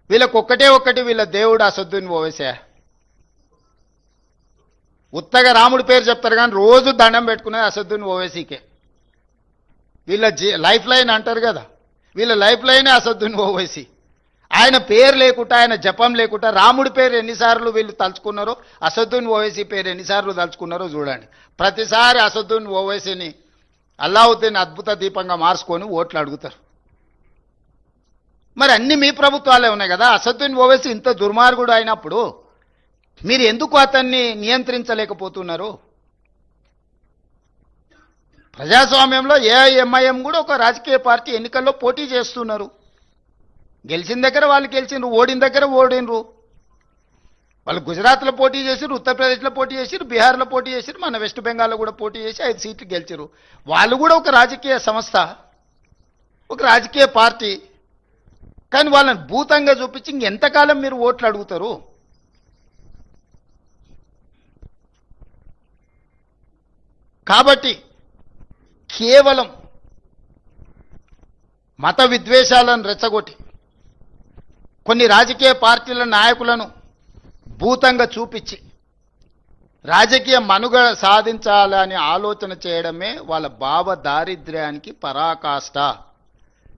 వీళ్ళకి ఒక్కటి వీళ్ళ దేవుడు అసదుద్దీన్ ఓవైసీ. ఉత్తగా రాముడి పేరు చెప్తారు కానీ రోజు దండం పెట్టుకునేది అసదుద్దీన్ ఓవైసీకే. వీళ్ళ లైఫ్ లైన్ అంటారు కదా, వీళ్ళ లైఫ్ లైనే అసదుద్దీన్ ఓవైసీ. ఆయన పేరు లేకుండా, ఆయన జపం లేకుండా రాముడి పేరు ఎన్నిసార్లు వీళ్ళు తలుచుకున్నారో, అసదుద్దీన్ ఓవైసీ పేరు ఎన్నిసార్లు తలుచుకున్నారో చూడండి. ప్రతిసారి అసదుద్దీన్ ఓవైసీని అల్లావుద్దీన్ అద్భుత దీపంగా మార్చుకొని ఓట్లు అడుగుతారు. మరి అన్ని మీ ప్రభుత్వాలే ఉన్నాయి కదా. అసదుద్దీన్ ఓవైసీ ఇంత దుర్మార్గుడు అయినప్పుడు మీరు ఎందుకు అతన్ని నియంత్రించలేకపోతున్నారు? ప్రజాస్వామ్యంలో ఏఐఎంఐఎం కూడా ఒక రాజకీయ పార్టీ ఎన్నికల్లో పోటీ చేస్తున్నారు. గెలిచిన దగ్గర వాళ్ళు గెలిచినారు, ఓడిన దగ్గర ఓడినరు. వాళ్ళు గుజరాత్లో పోటీ చేసిరు, ఉత్తరప్రదేశ్లో పోటీ చేసిరు, బీహార్లో పోటీ చేసిరు, మన వెస్ట్ బెంగాల్లో కూడా పోటీ చేసి 5 సీట్లు గెలిచారు. వాళ్ళు కూడా ఒక రాజకీయ సంస్థ, ఒక రాజకీయ పార్టీ. కానీ వాళ్ళని భూతంగా చూపించి ఇంకెంతకాలం మీరు ఓట్లు అడుగుతారు? కాబట్టి కేవలం మత విద్వేషాలను రెచ్చగొట్టి కొన్ని రాజకీయ పార్టీల నాయకులను భూతంగా చూపించి రాజకీయ మనుగడ సాధించాలని ఆలోచన చేయడమే వాళ్ళ భావ దారిద్ర్యానికి పరాకాష్ట.